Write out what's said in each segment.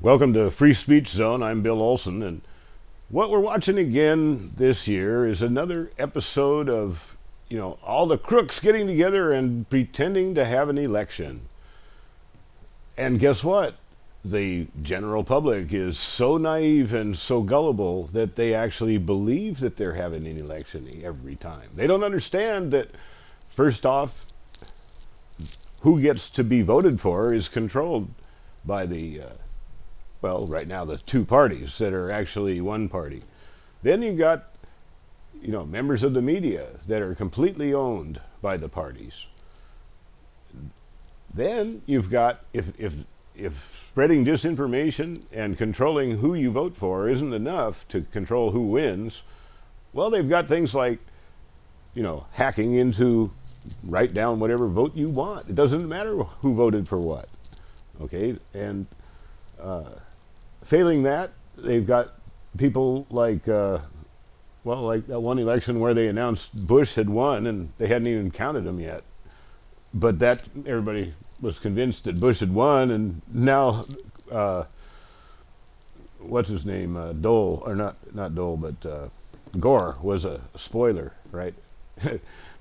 Welcome to Free Speech Zone. I'm Bill Olson, and what we're watching again this year is another episode of, all the crooks getting together and pretending to have an election. And guess what? The general public is so naive and so gullible that they actually believe that they're having an election every time. They don't understand that, first off, who gets to be voted for is controlled by right now the two parties that are actually one party. Then you've got, members of the media that are completely owned by the parties. Then you've got, if spreading disinformation and controlling who you vote for isn't enough to control who wins, well, they've got things like, hacking into, write down whatever vote you want. It doesn't matter who voted for what. Okay? And failing that, they've got people like that one election where they announced Bush had won and they hadn't even counted them yet. But that everybody was convinced that Bush had won, and now what's his name, Dole, or not Dole, but Gore was a spoiler, right?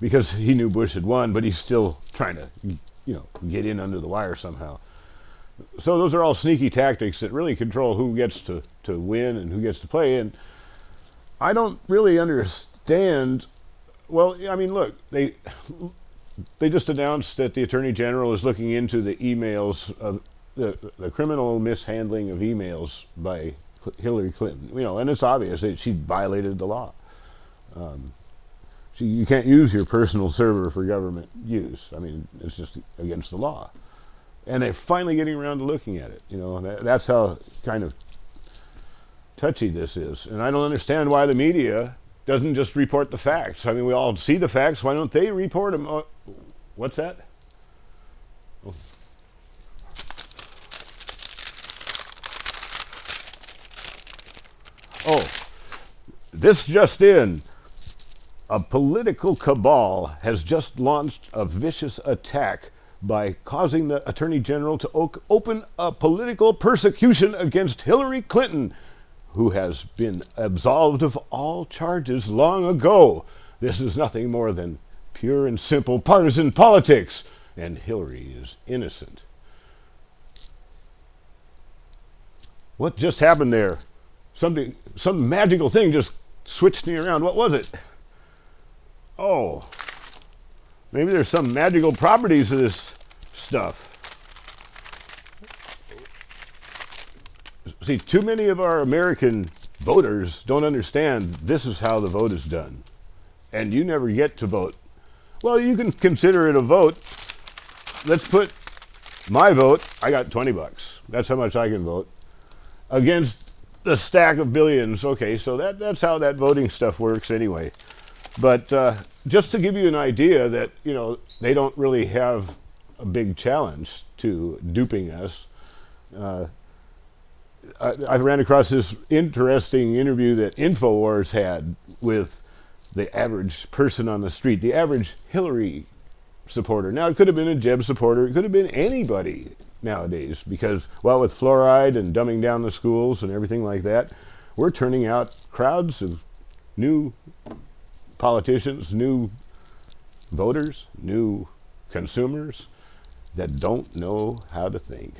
Because he knew Bush had won, but he's still trying to, get in under the wire somehow. So those are all sneaky tactics that really control who gets to win and who gets to play. And I don't really understand. Well, I mean, look, they just announced that the Attorney General is looking into the emails of the criminal mishandling of emails by Hillary Clinton. And it's obvious that she violated the law. You can't use your personal server for government use. I mean, it's just against the law. And they're finally getting around to looking at it. That's how kind of touchy this is. And I don't understand why the media doesn't just report the facts. I mean, we all see the facts. Why don't they report them? What's that? Oh, this just in. A political cabal has just launched a vicious attack by causing the Attorney General to open a political persecution against Hillary Clinton, who has been absolved of all charges long ago. This is nothing more than pure and simple partisan politics, and Hillary is innocent. What just happened there? Some magical thing just switched me around. What was it? Oh, maybe there's some magical properties to this stuff. See, too many of our American voters don't understand this is how the vote is done. And you never get to vote. Well, you can consider it a vote. Let's put my vote, I got $20. That's how much I can vote. Against the stack of billions. Okay, so that's how that voting stuff works anyway. But just to give you an idea that, they don't really have a big challenge to duping us, I ran across this interesting interview that InfoWars had with the average person on the street, the average Hillary supporter. Now, it could have been a Jeb supporter. It could have been anybody nowadays because, with fluoride and dumbing down the schools and everything like that, we're turning out crowds of new politicians, new voters, new consumers that don't know how to think.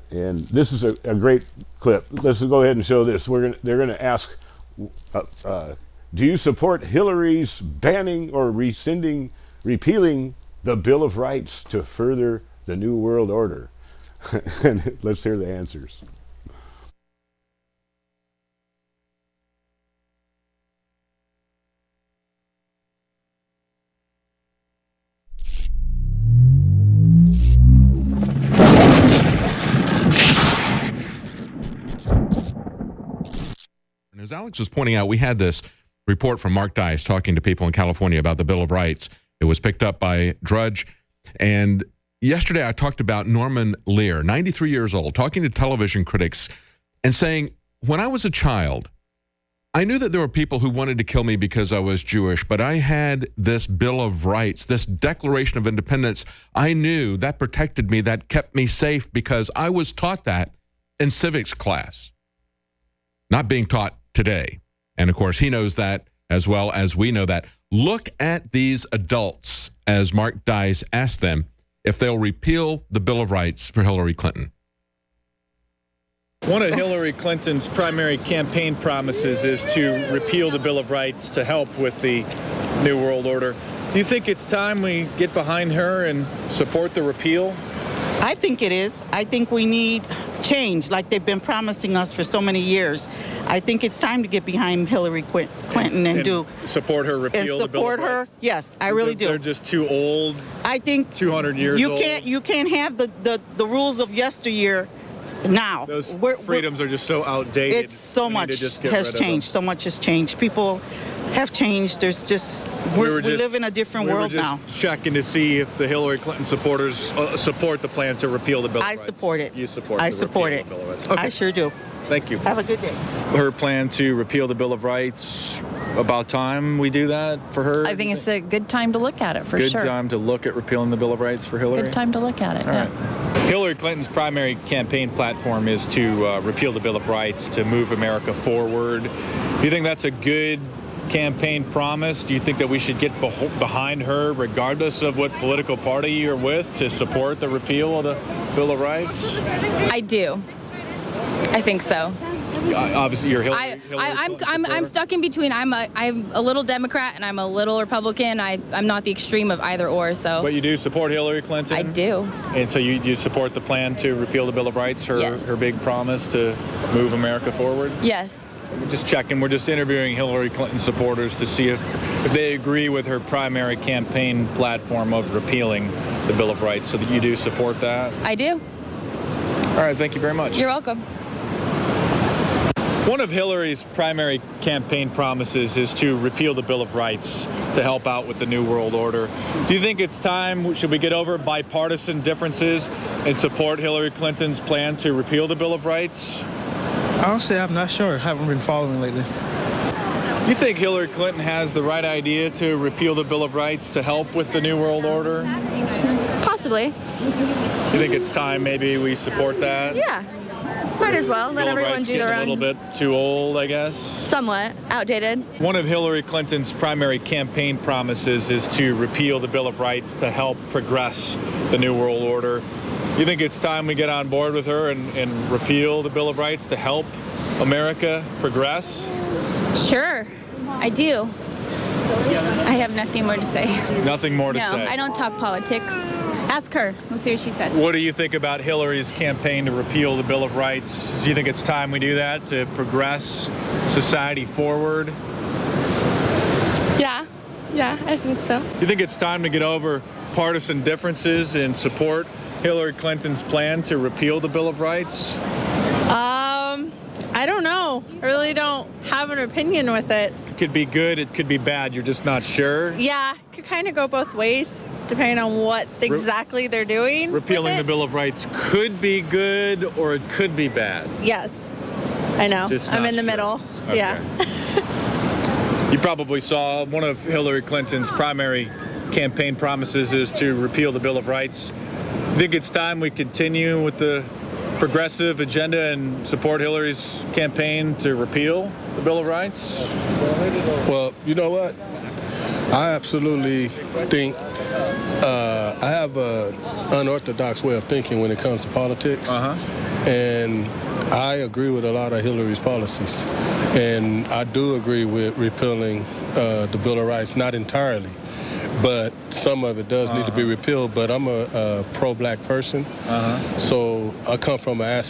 And this is a great clip. Let's go ahead and show this. They're going to ask, do you support Hillary's banning or repealing the Bill of Rights to further the New World Order? And let's hear the answers. As Alex was pointing out, we had this report from Mark Dice talking to people in California about the Bill of Rights. It was picked up by Drudge. And yesterday I talked about Norman Lear, 93 years old, talking to television critics and saying, when I was a child, I knew that there were people who wanted to kill me because I was Jewish, but I had this Bill of Rights, this Declaration of Independence. I knew that protected me, that kept me safe because I was taught that in civics class. Not being taught today. And, of course, he knows that as well as we know that. Look at these adults, as Mark Dice asked them if they'll repeal the Bill of Rights for Hillary Clinton. One of Hillary Clinton's primary campaign promises is to repeal the Bill of Rights to help with the New World Order. Do you think it's time we get behind her and support the repeal? I think it is. I think we need change like they've been promising us for so many years. I think it's time to get behind Hillary Clinton and do support her repeal the Bill of Rights. Yes, I really do. They're just too old. I think 200 years old. You can't have the rules of yesteryear now. Those freedoms are just so outdated. It's so much has changed. So much has changed. People have changed. There's just we live in a different world now. We were just checking to see if the Hillary Clinton supporters support the plan to repeal the Bill of Rights. I support it. You support I the support repeal it. of the Bill of Rights. Okay. I sure do. Thank you. Have a good day. Her plan to repeal the Bill of Rights, about time we do that for her? I think it's a good time to look at it, for sure. Good time to look at repealing the Bill of Rights for Hillary? Good time to look at it, All right. Hillary Clinton's primary campaign platform is to repeal the Bill of Rights to move America forward. Do you think that's a good campaign promise? Do you think that we should get behind her regardless of what political party you're with to support the repeal of the Bill of Rights? I do. I think so. Obviously, you're Hillary. I'm stuck in between. I'm a little Democrat and I'm a little Republican. I'm not the extreme of either or. So. But you do support Hillary Clinton. I do. And so you support the plan to repeal the Bill of Rights, her big promise to move America forward. Yes. We're just checking. We're just interviewing Hillary Clinton supporters to see if they agree with her primary campaign platform of repealing the Bill of Rights. So that you do support that. I do. All right. Thank you very much. You're welcome. One of Hillary's primary campaign promises is to repeal the Bill of Rights to help out with the New World Order. Do you think it's time, should we get over bipartisan differences and support Hillary Clinton's plan to repeal the Bill of Rights? Honestly, I'm not sure. I haven't been following lately. You think Hillary Clinton has the right idea to repeal the Bill of Rights to help with the New World Order? Possibly. You think it's time maybe we support that? Yeah. Might as well. Let everyone do their own. A little bit too old, I guess. Somewhat outdated. One of Hillary Clinton's primary campaign promises is to repeal the Bill of Rights to help progress the New World Order. You think it's time we get on board with her and repeal the Bill of Rights to help America progress? Sure, I do. I have nothing more to say. Nothing more to say? No, I don't talk politics. Ask her. Let's see what she says. What do you think about Hillary's campaign to repeal the Bill of Rights? Do you think it's time we do that to progress society forward? Yeah, I think so. You think it's time to get over partisan differences and support Hillary Clinton's plan to repeal the Bill of Rights? I don't know. I really don't have an opinion with it. It could be good, it could be bad, you're just not sure? Yeah, it could kind of go both ways, depending on what exactly they're doing. Repealing the Bill of Rights could be good or it could be bad. Yes, I know. I'm in the middle. Okay. Yeah. You probably saw one of Hillary Clinton's primary campaign promises is to repeal the Bill of Rights. I think it's time we continue with the progressive agenda and support Hillary's campaign to repeal the Bill of Rights? Well, you know what? I absolutely think I have an unorthodox way of thinking when it comes to politics. And I agree with a lot of Hillary's policies. And I do agree with repealing the Bill of Rights, not entirely. But some of it does need to be repealed. But I'm a pro-black person, so I come from an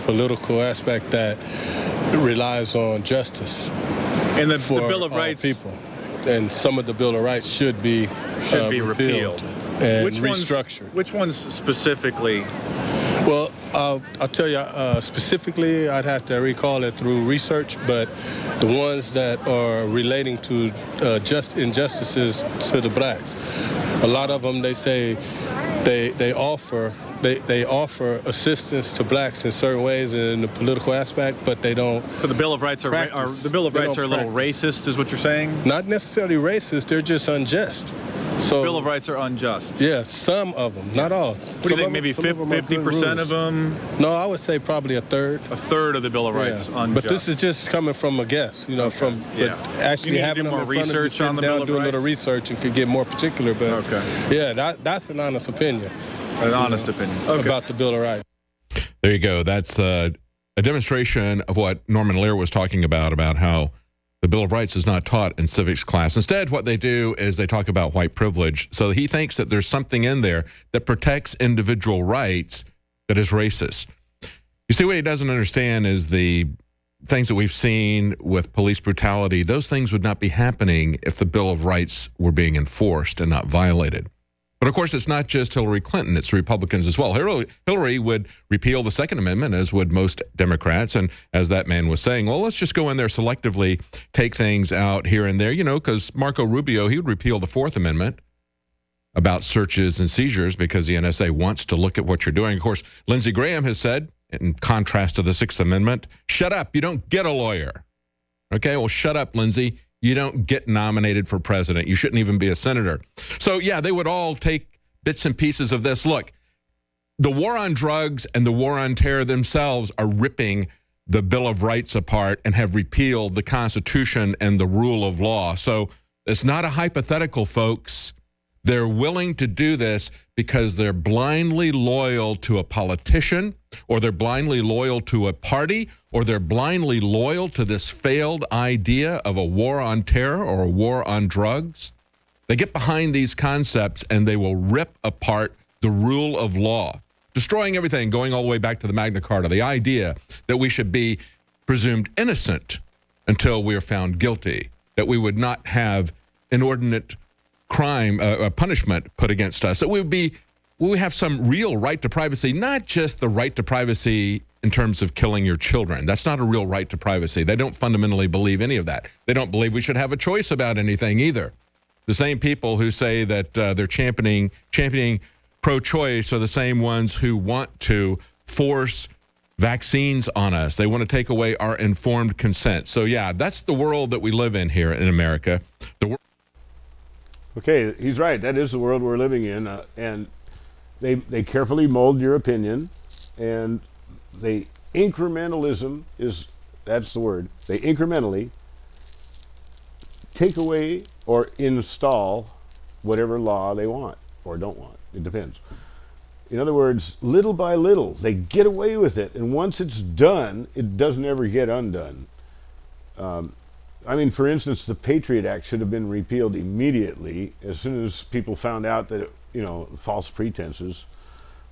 political aspect that relies on justice and the for Bill of Rights people. And some of the Bill of Rights should be repealed and restructured. Which ones specifically? Well, I'll tell you specifically, I'd have to recall it through research, but the ones that are relating to just injustices to the blacks, a lot of them, they say they offer assistance to blacks in certain ways in the political aspect, but they don't. So the Bill of Rights are a little racist, is what you're saying? Not necessarily racist. They're just unjust. So Bill of Rights are unjust. yeah, some of them, not all. What do you think? Maybe 50% of them? No, I would say probably a third. A third of the Bill of Rights unjust. But this is just coming from a guess, you know, from but actually having them in front of you, sitting down, do a little research, and could get more particular. But yeah, that's an honest opinion. An honest opinion about the Bill of Rights. There you go. That's a demonstration of what Norman Lear was talking about how the Bill of Rights is not taught in civics class. Instead, what they do is they talk about white privilege. So he thinks that there's something in there that protects individual rights that is racist. You see, what he doesn't understand is the things that we've seen with police brutality. Those things would not be happening if the Bill of Rights were being enforced and not violated. But of course, it's not just Hillary Clinton, it's Republicans as well. Hillary would repeal the Second Amendment, as would most Democrats. And as that man was saying, well, let's just go in there selectively, take things out here and there, you know, because Marco Rubio, he would repeal the Fourth Amendment about searches and seizures because the NSA wants to look at what you're doing. Of course, Lindsey Graham has said, in contrast to the Sixth Amendment, shut up, you don't get a lawyer. Okay, well, shut up, Lindsey. You don't get nominated for president. You shouldn't even be a senator. So, yeah, they would all take bits and pieces of this. Look, the war on drugs and the war on terror themselves are ripping the Bill of Rights apart and have repealed the Constitution and the rule of law. So it's not a hypothetical, folks. They're willing to do this because they're blindly loyal to a politician, or they're blindly loyal to a party, or they're blindly loyal to this failed idea of a war on terror or a war on drugs. They get behind these concepts and they will rip apart the rule of law, destroying everything, going all the way back to the Magna Carta, the idea that we should be presumed innocent until we are found guilty, that we would not have inordinate crime, punishment put against us, that we would have some real right to privacy, not just the right to privacy in terms of killing your children. That's not a real right to privacy. They don't fundamentally believe any of that. They don't believe we should have a choice about anything either. The same people who say that they're championing pro-choice are the same ones who want to force vaccines on us. They want to take away our informed consent. So yeah, that's the world that we live in here in America. Okay, he's right. That is the world we're living in, and they carefully mold your opinion, and incrementalism that's the word. They incrementally take away or install whatever law they want or don't want. It depends. In other words, little by little, they get away with it, and once it's done, it doesn't ever get undone. I mean, for instance, the Patriot Act should have been repealed immediately as soon as people found out that, false pretenses.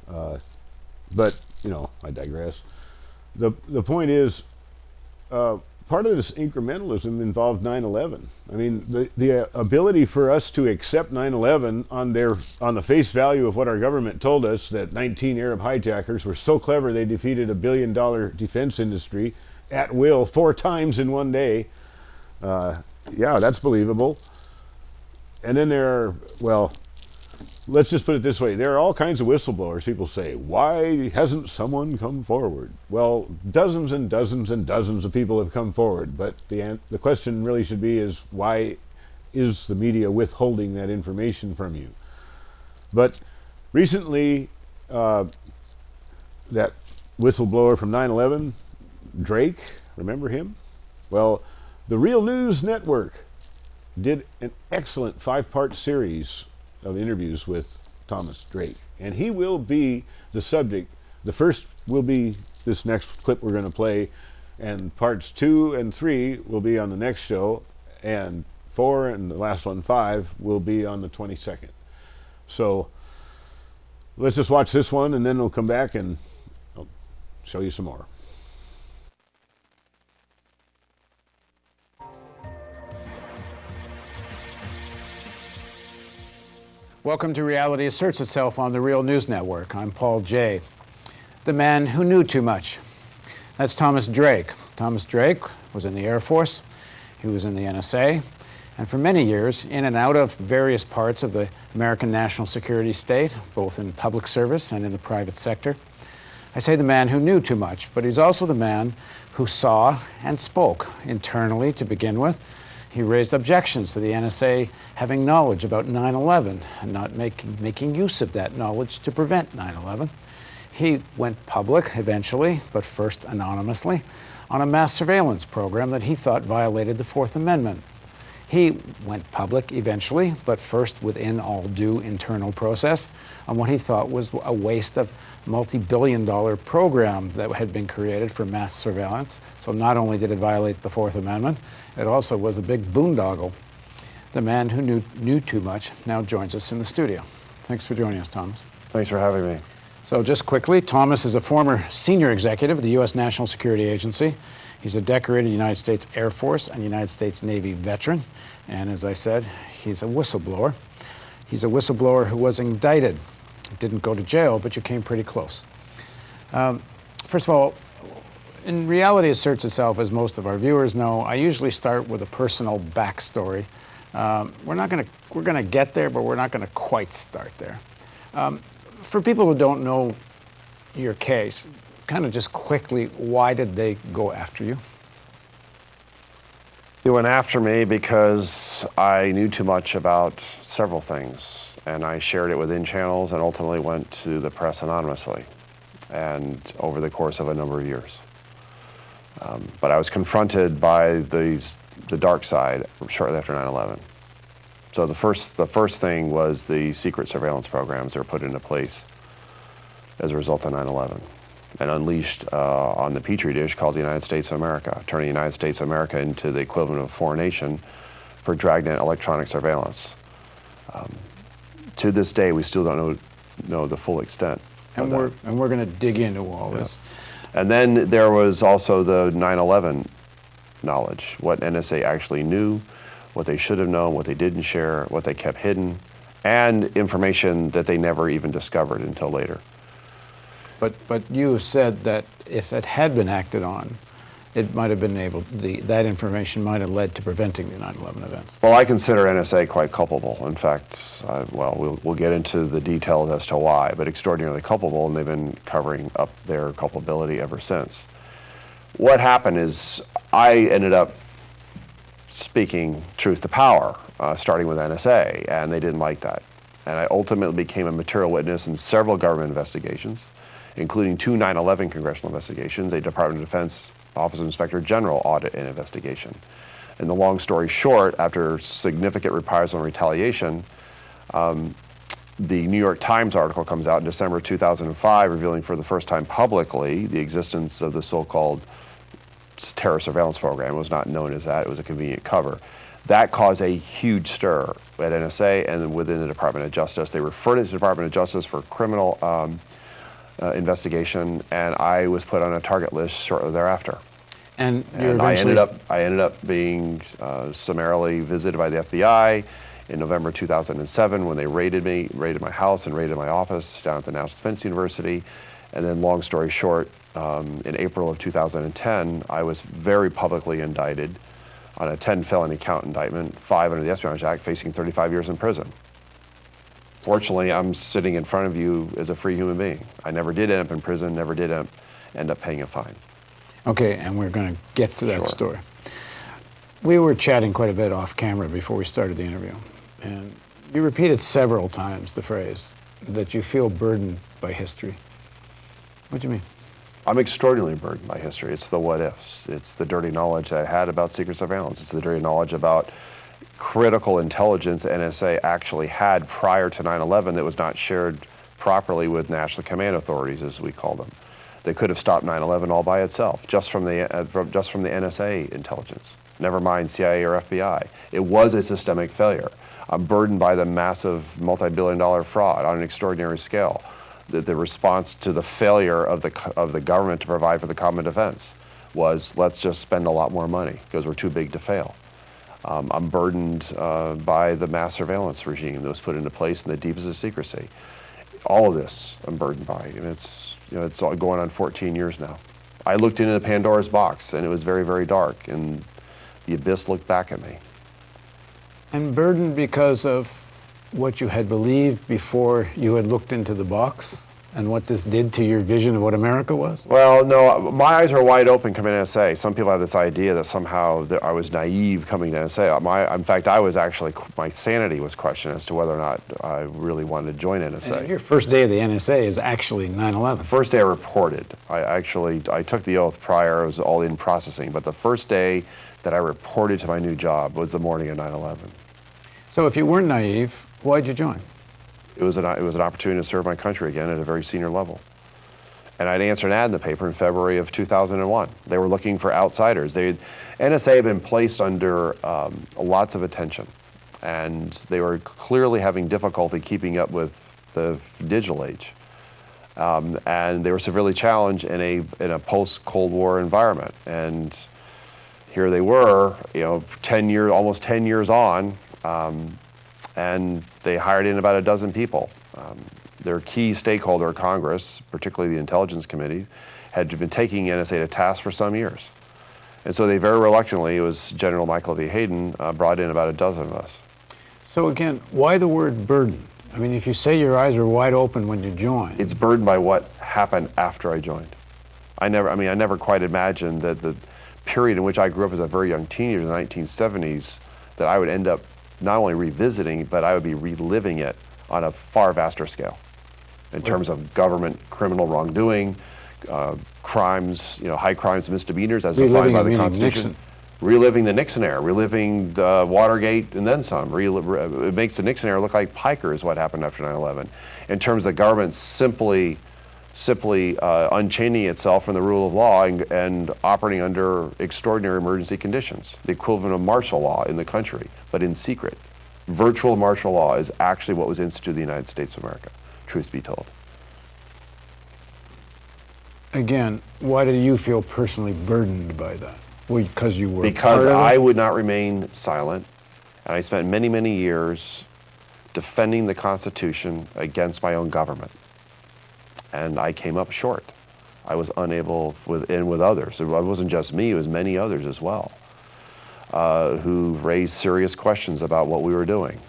But, I digress. The point is, part of this incrementalism involved 9/11. I mean, the ability for us to accept 9/11 on the face value of what our government told us, that 19 Arab hijackers were so clever they defeated $1 billion defense industry at will 4 times in one day. Yeah, that's believable. And then let's just put it this way. There are all kinds of whistleblowers. People say, why hasn't someone come forward? Well, dozens and dozens and dozens of people have come forward. But the question really should be is, why is the media withholding that information from you? But recently, that whistleblower from 9/11, Drake, remember him? Well, the Real News Network did an excellent 5-part series of interviews with Thomas Drake, and he will be the subject. The first will be this next clip we're going to play, and parts 2 and 3 will be on the next show, and 4 and the last one, 5, will be on the 22nd. So let's just watch this one, and then we'll come back and I'll show you some more. Welcome to Reality Asserts Itself on the Real News Network. I'm Paul Jay, the man who knew too much. That's Thomas Drake. Thomas Drake was in the Air Force, he was in the NSA, and for many years, in and out of various parts of the American national security state, both in public service and in the private sector. I say the man who knew too much, but he's also the man who saw and spoke internally to begin with. He raised objections to the NSA having knowledge about 9/11 and not making use of that knowledge to prevent 9/11. He went public eventually, but first anonymously, on a mass surveillance program that he thought violated the Fourth Amendment. He went public eventually, but first within all due internal process, on what he thought was a waste of multi-billion-dollar program that had been created for mass surveillance. So not only did it violate the Fourth Amendment, it also was a big boondoggle. The man who knew too much now joins us in the studio. Thanks for joining us, Thomas. Thanks for having me. So just quickly, Thomas is a former senior executive of the U.S. National Security Agency. He's a decorated United States Air Force and United States Navy veteran. And as I said, he's a whistleblower. He's a whistleblower who was indicted. Didn't go to jail, but you came pretty close. First of all, in Reality Asserts Itself, as most of our viewers know, I usually start with a personal backstory. We're gonna get there, but we're not gonna quite start there. For people who don't know your case, kind of just quickly, why did they go after you? They went after me because I knew too much about several things, and I shared it within channels and ultimately went to the press anonymously, and over the course of a number of years. But I was confronted by the dark side shortly after 9/11. So the first thing was the secret surveillance programs that were put into place as a result of 9/11 and unleashed on the petri dish called the United States of America, turning the United States of America into the equivalent of a foreign nation for dragnet electronic surveillance. To this day, we still don't know the full extent. And we're going to dig into all this. And then there was also the 9/11 knowledge, what NSA actually knew, what they should have known, what they didn't share, what they kept hidden, and information that they never even discovered until later. But you said that if it had been acted on, it might have been that information might have led to preventing the 9/11 events. Well, I consider NSA quite culpable. In fact, we'll get into the details as to why, but extraordinarily culpable, and they've been covering up their culpability ever since. What happened is I ended up speaking truth to power, starting with NSA, and they didn't like that. And I ultimately became a material witness in several government investigations, including 2 9/11 congressional investigations, a Department of Defense Office of Inspector General audit and investigation. And the long story short, after significant reprisal and retaliation, the New York Times article comes out in December 2005, revealing for the first time publicly the existence of the so-called terror surveillance program. It was not known as that. It was a convenient cover. That caused a huge stir at NSA and within the Department of Justice. They referred it to the Department of Justice for criminal investigation, and I was put on a target list shortly thereafter. And I ended up being summarily visited by the FBI in November 2007 when they raided my house and raided my office down at the National Defense University. And then, long story short, in April of 2010, I was very publicly indicted on a 10 felony count indictment, 5 under the Espionage Act, facing 35 years in prison. Fortunately, I'm sitting in front of you as a free human being. I never did end up in prison, never did end up paying a fine. Okay, and we're going to get to that story. We were chatting quite a bit off camera before we started the interview, and you repeated several times the phrase that you feel burdened by history. What do you mean? I'm extraordinarily burdened by history. It's the what ifs. It's the dirty knowledge I had about secret surveillance. It's the dirty knowledge about critical intelligence the NSA actually had prior to 9/11 that was not shared properly with national command authorities, as we call them. They could have stopped 9/11 all by itself, just from the NSA intelligence. Never mind CIA or FBI. It was a systemic failure. I'm burdened by the massive multi-billion-dollar fraud on an extraordinary scale. The response to the failure of the government to provide for the common defense was, let's just spend a lot more money because we're too big to fail. I'm burdened by the mass surveillance regime that was put into place in the deepest of secrecy. All of this I'm burdened by, and it's all going on 14 years now. I looked into Pandora's box, and it was very, very dark, and the abyss looked back at me. And burdened because of what you had believed before you had looked into the box? and what this did to your vision of what America was? Well, no, my eyes are wide open coming to NSA. Some people have this idea that somehow that I was naive coming to NSA. In fact, I was actually, my sanity was questioned as to whether or not I really wanted to join NSA. And your first day of the NSA is actually 9/11. First day I reported. I took the oath prior, it was all in processing, but the first day that I reported to my new job was the morning of 9/11. So if you weren't naive, why'd you join? It was an opportunity to serve my country again at a very senior level. And I'd answered an ad in the paper in February of 2001. They were looking for outsiders. NSA had been placed under lots of attention, and they were clearly having difficulty keeping up with the digital age. And they were severely challenged in a post-Cold War environment. And here they were, almost 10 years on, and they hired in about a dozen people. Their key stakeholder, Congress, particularly the intelligence committee, had been taking NSA to task for some years. And so they very reluctantly, it was General Michael V. Hayden, brought in about a dozen of us. So again, why the word burden? I mean, if you say your eyes were wide open when you joined. It's burdened by what happened after I joined. I never quite imagined that the period in which I grew up as a very young teenager in the 1970s, that I would end up not only revisiting, but I would be reliving it on a far vaster scale in terms of government criminal wrongdoing, crimes, high crimes, misdemeanors as defined by the Constitution. Nixon. Reliving the Nixon era, reliving Watergate and then some. It makes the Nixon era look like Piker is what happened after 9/11. In terms of government simply unchaining itself from the rule of law and operating under extraordinary emergency conditions, the equivalent of martial law in the country, but in secret. Virtual martial law is actually what was instituted in the United States of America, truth be told. Again, why did you feel personally burdened by that? Because you were Because I would not remain silent, and I spent many, many years defending the Constitution against my own government. And I came up short. I was unable, with others. It wasn't just me, it was many others as well, who raised serious questions about what we were doing.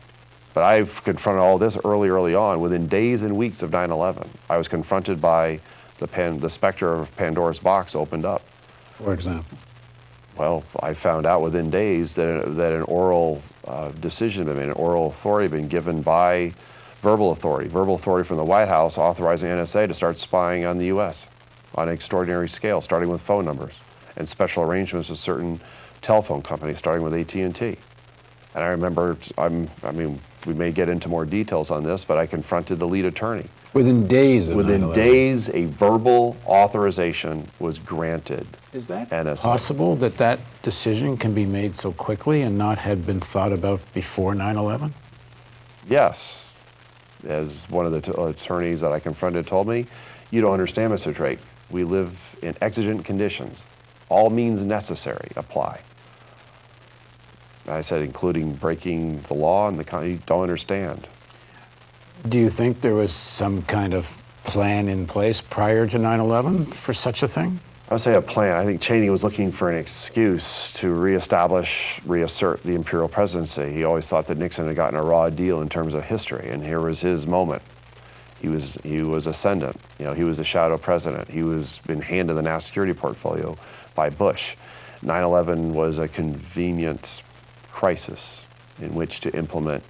But I've confronted all this early on. Within days and weeks of 9/11, I was confronted by the specter of Pandora's box opened up. For example? Well, I found out within days that an oral decision had been, an oral authority had been given by verbal authority from the White House authorizing NSA to start spying on the U.S. on an extraordinary scale, starting with phone numbers and special arrangements with certain telephone companies, starting with AT&T. And I remember, we may get into more details on this, but I confronted the lead attorney. Within days of 9/11. Within days, a verbal authorization was granted. Is that NSA. possible that that decision can be made so quickly and not had been thought about before 9/11? Yes. As one of the attorneys that I confronted told me, you don't understand, Mr. Drake. We live in exigent conditions. All means necessary apply. I said, including breaking the law and you don't understand. Do you think there was some kind of plan in place prior to 9/11 for such a thing? I would say a plan. I think Cheney was looking for an excuse to reassert the imperial presidency. He always thought that Nixon had gotten a raw deal in terms of history, and here was his moment. He was ascendant. He was the shadow president. He was been handed the national security portfolio by Bush. 9/11 was a convenient crisis in which to implement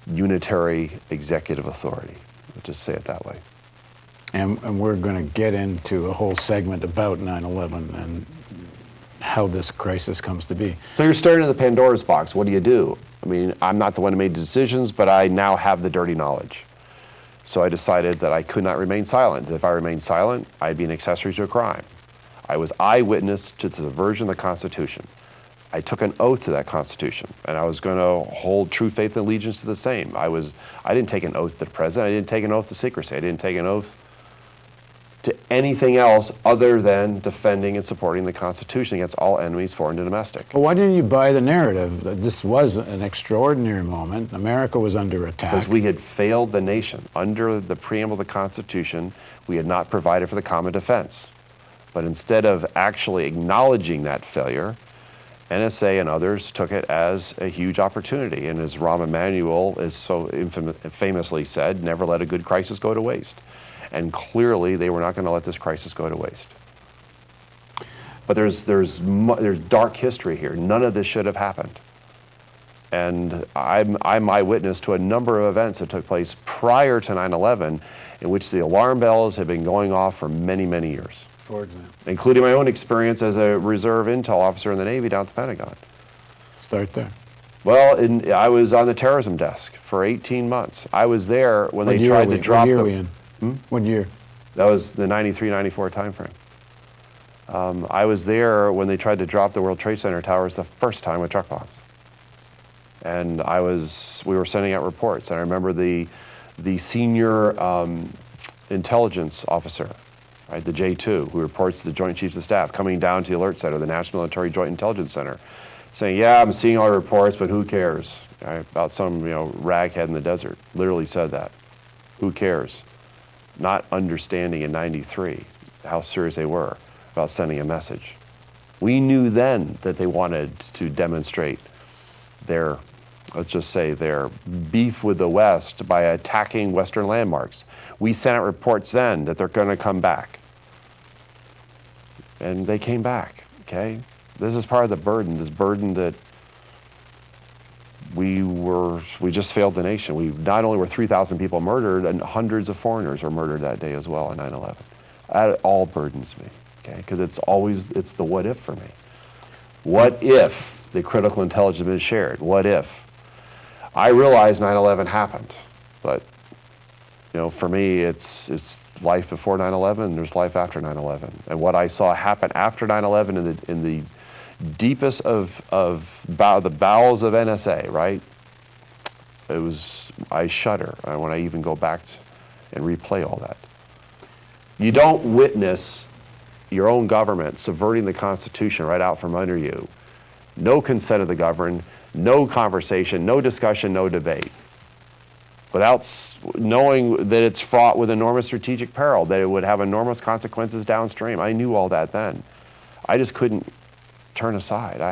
unitary executive authority. Let's just say it that way. And we're going to get into a whole segment about 9/11 and how this crisis comes to be. So you're staring at the Pandora's box. What do you do? I'm not the one who made decisions, but I now have the dirty knowledge. So I decided that I could not remain silent. If I remained silent, I'd be an accessory to a crime. I was eyewitness to the subversion of the Constitution. I took an oath to that Constitution, and I was going to hold true faith and allegiance to the same. I didn't take an oath to the president. I didn't take an oath to secrecy. I didn't take an oath to anything else other than defending and supporting the Constitution against all enemies, foreign and domestic. Well, why didn't you buy the narrative that this was an extraordinary moment? America was under attack. Because we had failed the nation. Under the preamble of the Constitution, we had not provided for the common defense. But instead of actually acknowledging that failure, NSA and others took it as a huge opportunity. And as Rahm Emanuel is so famously said, never let a good crisis go to waste. And clearly, they were not going to let this crisis go to waste. But there's dark history here. None of this should have happened. And I'm eyewitness to a number of events that took place prior to 9/11 in which the alarm bells have been going off for many, many years. For example? Including my own experience as a reserve intel officer in the Navy down at the Pentagon. Start there. Well, I was on the terrorism desk for 18 months. I was there when they tried to drop the... What year were you in? What year? That was the 93, 94 timeframe. I was there when they tried to drop the World Trade Center towers the first time with truck bombs. And we were sending out reports. And I remember the senior intelligence officer, right, the J2, who reports to the Joint Chiefs of Staff, coming down to the Alert Center, the National Military Joint Intelligence Center, saying, yeah, I'm seeing all the reports, but who cares? Right, about some raghead in the desert. Literally said that. Who cares? Not understanding in 93 how serious they were about sending a message. We knew then that they wanted to demonstrate their, let's just say, their beef with the West by attacking Western landmarks. We sent out reports then that they're going to come back. And they came back, okay? This is part of the burden, this burden that we just failed the nation. Not only were 3,000 people murdered, and hundreds of foreigners were murdered that day as well on 9/11. That all burdens me, okay? Because it's the what if for me. What if the critical intelligence had been shared? What if? I realize 9/11 happened, but for me, it's life before 9/11. There's life after 9/11, and what I saw happen after 9/11 in the deepest of the bowels of NSA, right? I shudder when I even go back and replay all that. You don't witness your own government subverting the Constitution right out from under you. No consent of the governed, no conversation, no discussion, no debate. Without knowing that it's fraught with enormous strategic peril, that it would have enormous consequences downstream. I knew all that then. I just couldn't turn aside. I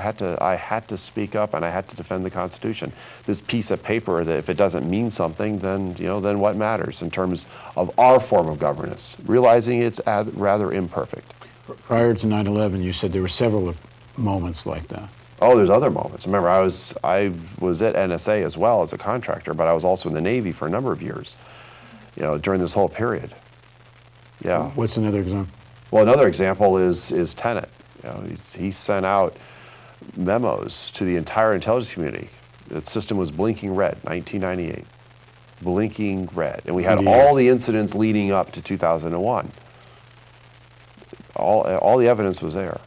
had to speak up, and I had to defend the Constitution. This piece of paper, that if it doesn't mean something, then then what matters in terms of our form of governance? Realizing it's rather imperfect. Prior to 9/11, you said there were several moments like that. Oh, there's other moments. Remember, I was at NSA as well as a contractor, but I was also in the Navy for a number of years, during this whole period. Yeah. What's another example? Well, another example is Tenet. He sent out memos to the entire intelligence community. The system was blinking red, 1998. Blinking red. And we had all the incidents leading up to 2001. All the evidence was there.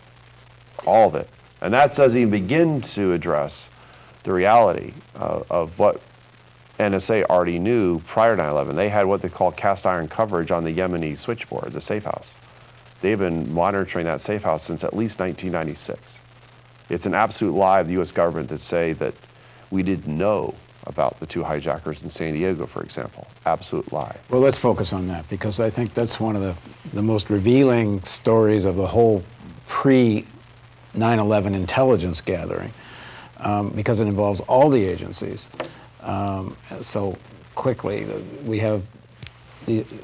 All of it. And that doesn't even begin to address the reality of what NSA already knew prior to 9/11. They had what they call cast iron coverage on the Yemeni switchboard, the safe house. They've been monitoring that safe house since at least 1996. It's an absolute lie of the U.S. government to say that we didn't know about the two hijackers in San Diego, for example. Absolute lie. Well, let's focus on that, because I think that's one of the most revealing stories of the whole pre-9/11 intelligence gathering, because it involves all the agencies. So quickly, we have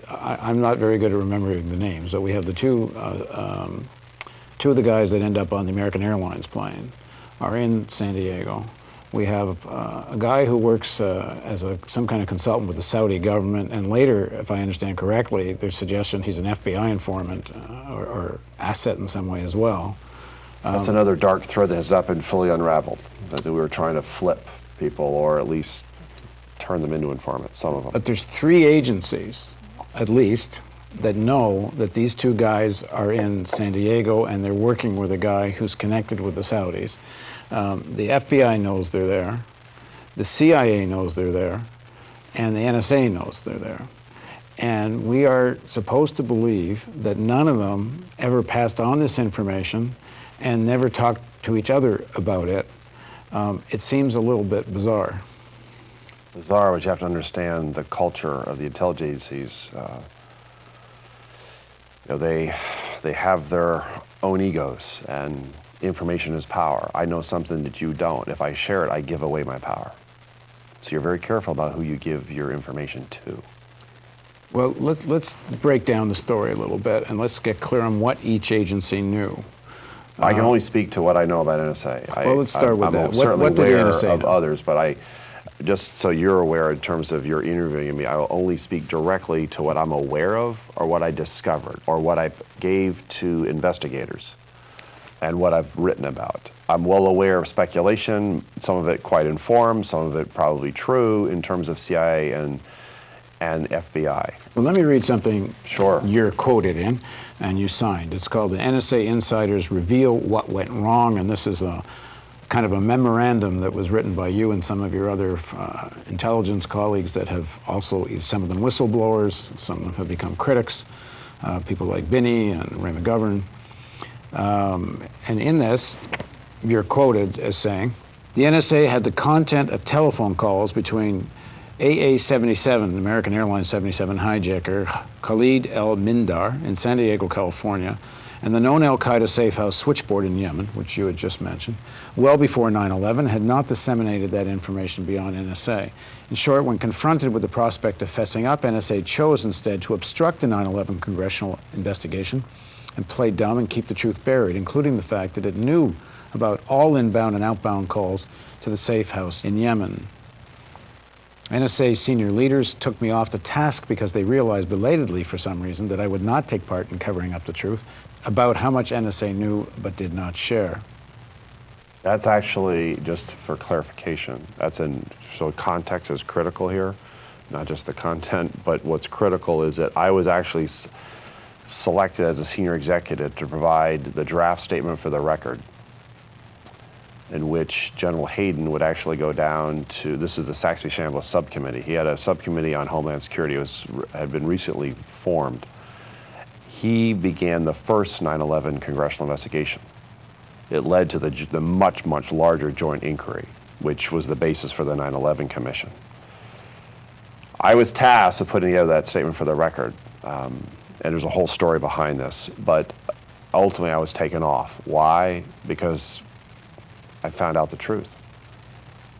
I'm not very good at remembering the names, but we have the two of the guys that end up on the American Airlines plane are in San Diego. We have a guy who works as some kind of consultant with the Saudi government, and later, if I understand correctly, there's suggestion he's an FBI informant or asset in some way as well. That's another dark thread that has not been fully unraveled, that we were trying to flip people, or at least turn them into informants, some of them. But there's 3 agencies, at least, that know that these two guys are in San Diego, and they're working with a guy who's connected with the Saudis. The FBI knows they're there, the CIA knows they're there, and the NSA knows they're there. And we are supposed to believe that none of them ever passed on this information and never talked to each other about it. It seems a little bit bizarre. Bizarre, but you have to understand the culture of the intelligence agencies. They have their own egos, and information is power. I know something that you don't. If I share it, I give away my power. So you're very careful about who you give your information to. Well, let's break down the story a little bit, and let's get clear on what each agency knew. I can only speak to what I know about NSA. Well, let's start with that. I'm certainly What did the aware NSA of know? others, but just so you're aware in terms of your interviewing me, I will only speak directly to what I'm aware of or what I discovered or what I gave to investigators and what I've written about. I'm well aware of speculation, some of it quite informed, some of it probably true in terms of CIA and FBI. Well, let me read something Sure. you're quoted in and you signed. It's called the NSA Insiders Reveal What Went Wrong, and this is a kind of a memorandum that was written by you and some of your other intelligence colleagues that have also, some of them whistleblowers, some of them have become critics, people like Binney and Ray McGovern. And in this, you're quoted as saying, the NSA had the content of telephone calls between AA-77, American Airlines 77 hijacker, Khalid el-Mindar in San Diego, California, and the known al-Qaeda safe house switchboard in Yemen, which you had just mentioned, well before 9/11, had not disseminated that information beyond NSA. In short, when confronted with the prospect of fessing up, NSA chose instead to obstruct the 9/11 congressional investigation and play dumb and keep the truth buried, including the fact that it knew about all inbound and outbound calls to the safe house in Yemen. NSA senior leaders took me off the task because they realized belatedly, for some reason, that I would not take part in covering up the truth about how much NSA knew but did not share. That's actually, just for clarification, so context is critical here, not just the content, but what's critical is that I was actually selected as a senior executive to provide the draft statement for the record, in which General Hayden would actually go down to, this is the Saxby-Chambliss subcommittee. He had a subcommittee on Homeland Security, had been recently formed. He began the first 9/11 congressional investigation. It led to the much, much larger joint inquiry, which was the basis for the 9/11 Commission. I was tasked with putting together that statement for the record, and there's a whole story behind this, but ultimately I was taken off. Why? Because I found out the truth.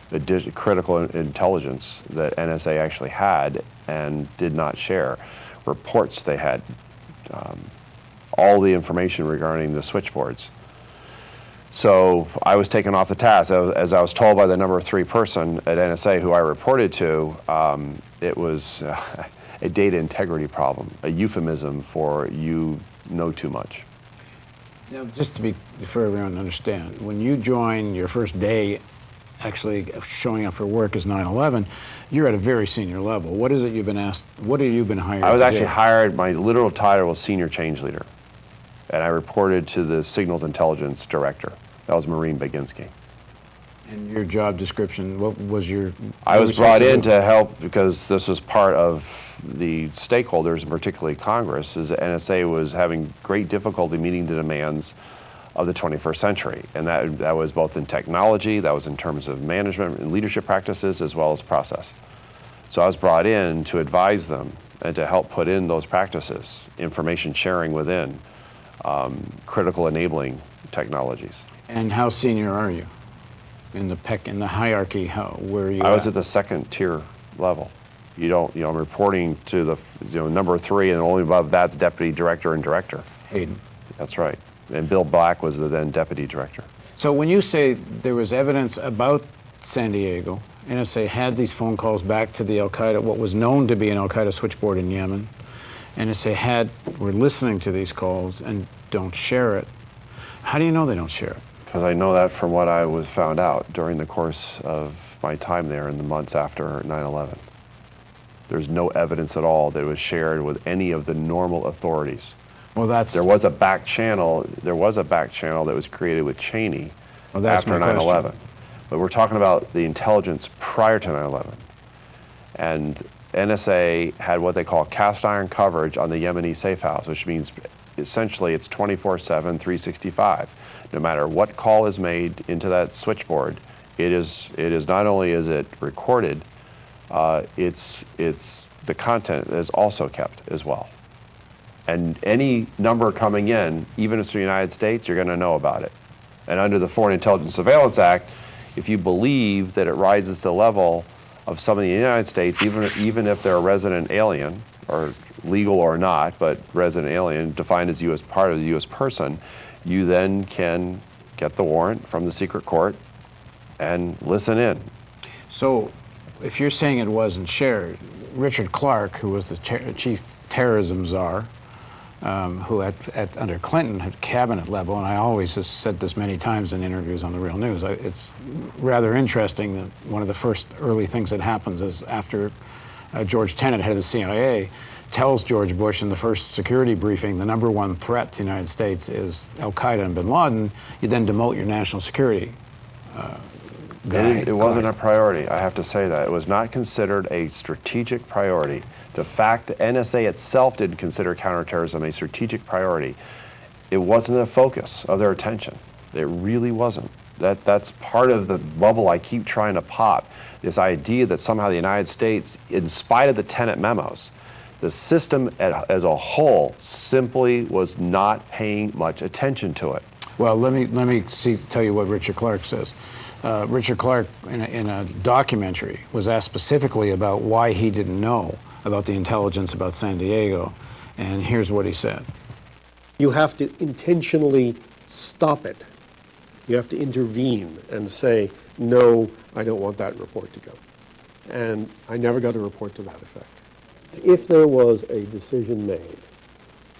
The critical intelligence that NSA actually had and did not share, reports they had, all the information regarding the switchboards. So I was taken off the task. As I was told by the number 3 person at NSA who I reported to, it was a data integrity problem, a euphemism for you know too much. Now, just for everyone to understand, when you join your first day actually showing up for work as 9/11, you're at a very senior level. What is it you've been asked, what have you been hired to do? I was actually hired, my literal title was Senior Change Leader, and I reported to the Signals Intelligence Director. That was Maureen Baginski. And your job description, what was your... I was brought in to help because this was part of the stakeholders, and particularly Congress, is that NSA was having great difficulty meeting the demands of the 21st century. And that was both in technology, that was in terms of management and leadership practices, as well as process. So I was brought in to advise them and to help put in those practices, information sharing within, critical enabling technologies. And how senior are you? In the hierarchy, where are you I was at the second tier level. I'm reporting to the number 3, and only above that's deputy director and director. Hayden. That's right. And Bill Black was the then deputy director. So when you say there was evidence about San Diego, NSA had these phone calls back to the al-Qaeda, what was known to be an al-Qaeda switchboard in Yemen. NSA were listening to these calls and don't share it. How do you know they don't share it? Because I know that from what I was found out during the course of my time there in the months after 9/11. There's no evidence at all that it was shared with any of the normal authorities. Well, there was a back channel. There was a back channel that was created with Cheney after 9/11. But we're talking about the intelligence prior to 9/11, and NSA had what they call cast iron coverage on the Yemeni safe house, which means essentially it's 24/7, 365. No matter what call is made into that switchboard, it is not only is it recorded, it's the content is also kept as well. And any number coming in, even if it's from the United States, you're going to know about it. And under the Foreign Intelligence Surveillance Act, if you believe that it rises to the level of somebody in the United States, even if they're a resident alien or legal or not, but resident alien, defined as U.S. part of the U.S. person, you then can get the warrant from the secret court and listen in. So if you're saying it wasn't shared, Richard Clark, who was the chief terrorism czar, who under Clinton at cabinet level, and I always have said this many times in interviews on The Real News, it's rather interesting that one of the first early things that happens is after George Tenet, head of the CIA, tells George Bush in the first security briefing the #1 threat to the United States is Al-Qaeda and bin Laden, you then demote your national security guy. It wasn't a priority, I have to say that. It was not considered a strategic priority. The fact the NSA itself didn't consider counterterrorism a strategic priority, it wasn't a focus of their attention. It really wasn't. That's part of the bubble I keep trying to pop, this idea that somehow the United States, in spite of the Tenet memos, the system as a whole simply was not paying much attention to it. Well, let me tell you what Richard Clark says. Richard Clark, in a documentary, was asked specifically about why he didn't know about the intelligence about San Diego, and here's what he said. You have to intentionally stop it. You have to intervene and say, no, I don't want that report to go. And I never got a report to that effect. If there was a decision made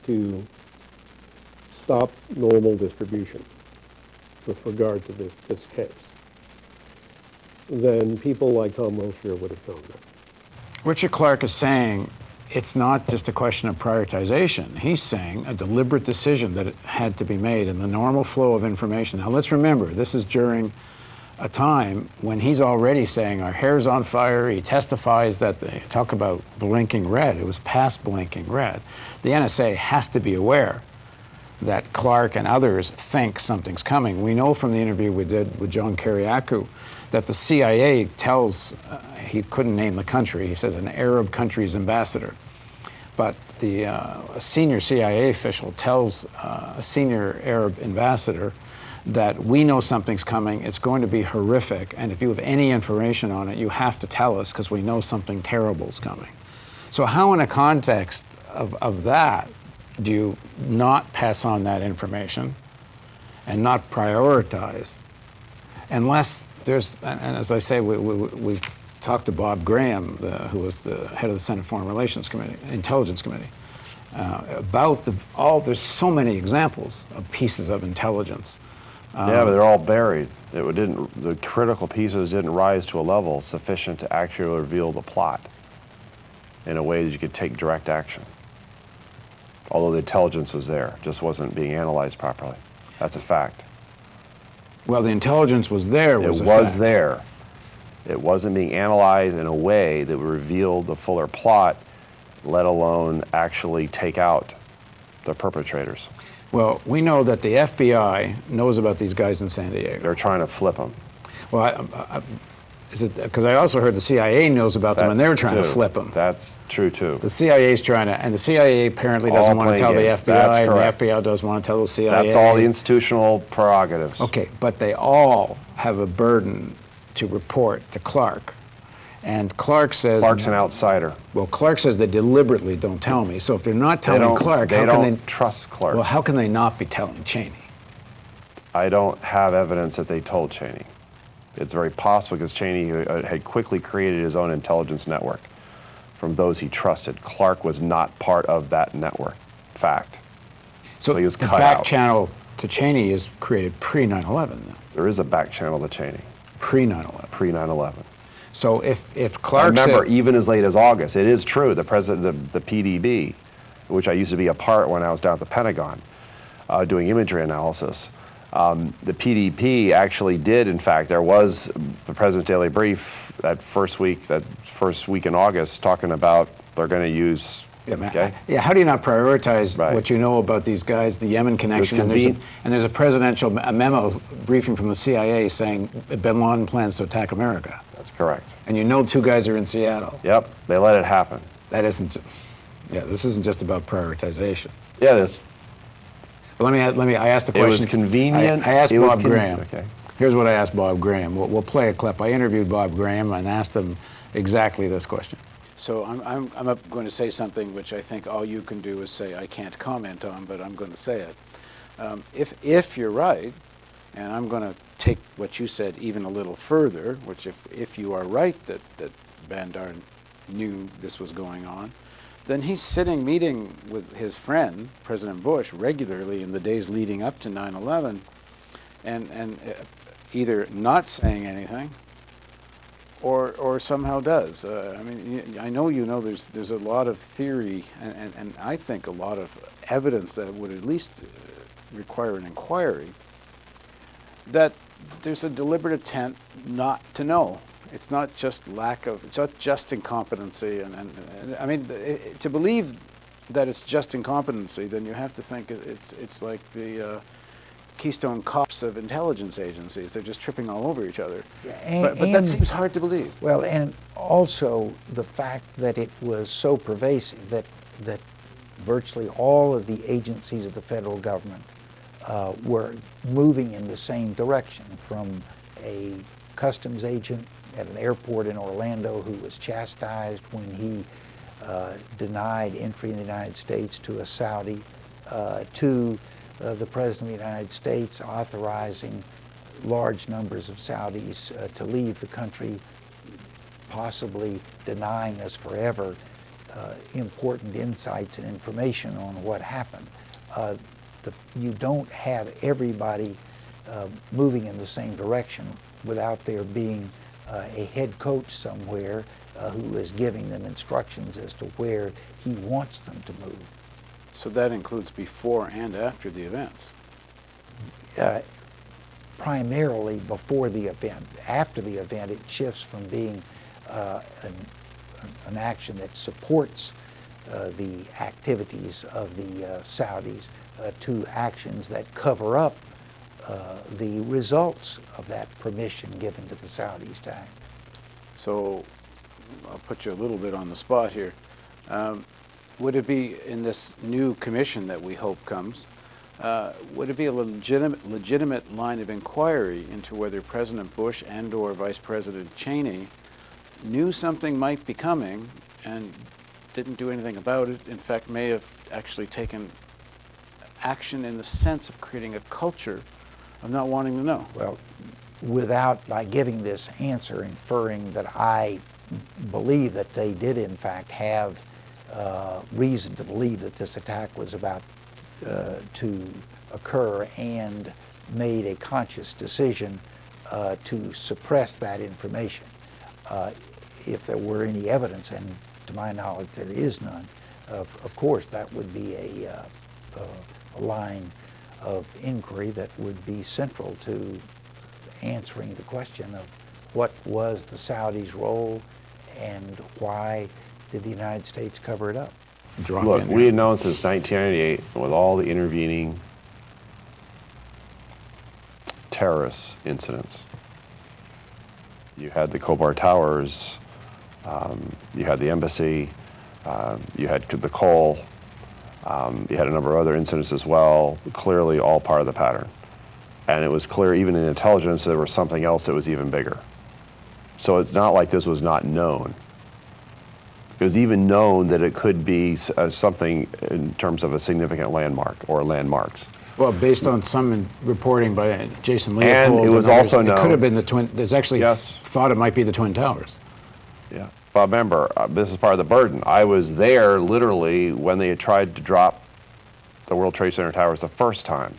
to stop normal distribution with regard to this case, then people like Tom Wilshire would have known that. Richard Clark is saying it's not just a question of prioritization. He's saying a deliberate decision that it had to be made in the normal flow of information. Now let's remember, this is during a time when he's already saying our hair's on fire. He testifies that they talk about blinking red. It was past blinking red. The NSA has to be aware that Clark and others think something's coming. We know from the interview we did with John Kiriakou that the CIA tells, he couldn't name the country, he says an Arab country's ambassador. But a senior CIA official tells a senior Arab ambassador that we know something's coming, it's going to be horrific, and if you have any information on it, you have to tell us because we know something terrible is coming. So how in a context of that do you not pass on that information and not prioritize unless there's, and as I say, we've talked to Bob Graham, who was the head of the Senate Foreign Relations Committee, Intelligence Committee, about there's so many examples of pieces of intelligence. Yeah, but they're all buried. The critical pieces didn't rise to a level sufficient to actually reveal the plot in a way that you could take direct action. Although the intelligence was there, just wasn't being analyzed properly. That's a fact. Well, the intelligence was there. It was there. It wasn't being analyzed in a way that would reveal the fuller plot, let alone actually take out the perpetrators. Well, we know that the FBI knows about these guys in San Diego. They're trying to flip them. Well, because I also heard the CIA knows about them and they're trying to flip them. That's true too. The CIA's trying to, and the CIA apparently doesn't want to tell the FBI, and the FBI doesn't want to tell the CIA. That's all the institutional prerogatives. Okay, but they all have a burden to report to Clark. And Clark says... Clark's an outsider. Well, Clark says they deliberately don't tell me. So if they're not telling Clark, how can they trust Clark? Well, how can they not be telling Cheney? I don't have evidence that they told Cheney. It's very possible because Cheney had quickly created his own intelligence network from those he trusted. Clark was not part of that network. Fact. So he was cut out. The back channel to Cheney is created pre-9/11. There is a back channel to Cheney. Pre-9/11. Pre-9/11. So if Clark remember, even as late as August, it is true, the president, the PDB, which I used to be a part when I was down at the Pentagon doing imagery analysis, the PDP actually did, in fact, there was the President's Daily Brief that first week in August talking about they're going to use. Yeah, how do you not prioritize what you know about these guys, the Yemen connection, and there's a presidential memo briefing from the CIA saying bin Laden plans to attack America. That's correct. And you know 2 guys are in Seattle. Yep, they let it happen. That isn't, this isn't just about prioritization. Yeah, this. Well, I asked the question. It was convenient. I asked Bob Graham. Okay. Here's what I asked Bob Graham. We'll play a clip. I interviewed Bob Graham and asked him exactly this question. So I'm going to say something which I think all you can do is say I can't comment on, but I'm going to say it. If you're right, and I'm going to take what you said even a little further, which if you are right that Bandar knew this was going on, then he's sitting meeting with his friend, President Bush, regularly in the days leading up to 9/11, and either not saying anything or somehow does. I mean, I know you know there's a lot of theory and I think a lot of evidence that it would at least require an inquiry, that there's a deliberate attempt not to know. It's not just it's not just incompetency. And I mean, to believe that it's just incompetency, then you have to think it's like the Keystone Cops of intelligence agencies. They're just tripping all over each other. Yeah, but that seems hard to believe. Well, and also the fact that it was so pervasive that virtually all of the agencies of the federal government were moving in the same direction, from a customs agent at an airport in Orlando who was chastised when he denied entry in the United States to a Saudi, to the President of the United States authorizing large numbers of Saudis to leave the country, possibly denying us forever important insights and information on what happened. You don't have everybody moving in the same direction without there being a head coach somewhere who is giving them instructions as to where he wants them to move. So that includes before and after the events? Primarily before the event. After the event, it shifts from being an action that supports the activities of the Saudis to actions that cover up the results of that permission given to the Saudis to act. So I'll put you a little bit on the spot here. Would it be, in this new commission that we hope comes, would it be a legitimate line of inquiry into whether President Bush and/or Vice President Cheney knew something might be coming and didn't do anything about it? In fact, may have actually taken action in the sense of creating a culture of not wanting to know? Well, by giving this answer, inferring that I believe that they did in fact have reason to believe that this attack was about to occur and made a conscious decision to suppress that information. If there were any evidence, and to my knowledge there is none, of course that would be a line of inquiry that would be central to answering the question of what was the Saudis' role and why did the United States cover it up? Look, we had known since 1998, with all the intervening terrorist incidents. You had the Khobar Towers, you had the embassy, you had the Cole, you had a number of other incidents as well, clearly all part of the pattern. And it was clear even in intelligence there was something else that was even bigger. So it's not like this was not known. It was even known that it could be something in terms of a significant landmark or landmarks. Well, based on some reporting by Jason Leopold, and it was also known. It could have been the Twin. There's actually thought it might be the Twin Towers. Yeah, but remember, this is part of the burden. I was there literally when they had tried to drop the World Trade Center towers the first time.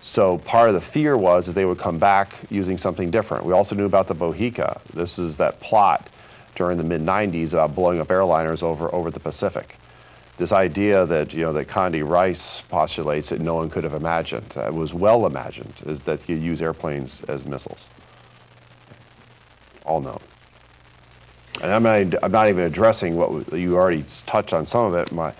So part of the fear was that they would come back using something different. We also knew about the Bohica. This is that plot during the mid-90s about blowing up airliners over the Pacific. This idea that, that Condi Rice postulates that no one could have imagined, it was well imagined, is that you use airplanes as missiles. All known. And I'm not even addressing what you already touched on some of it. My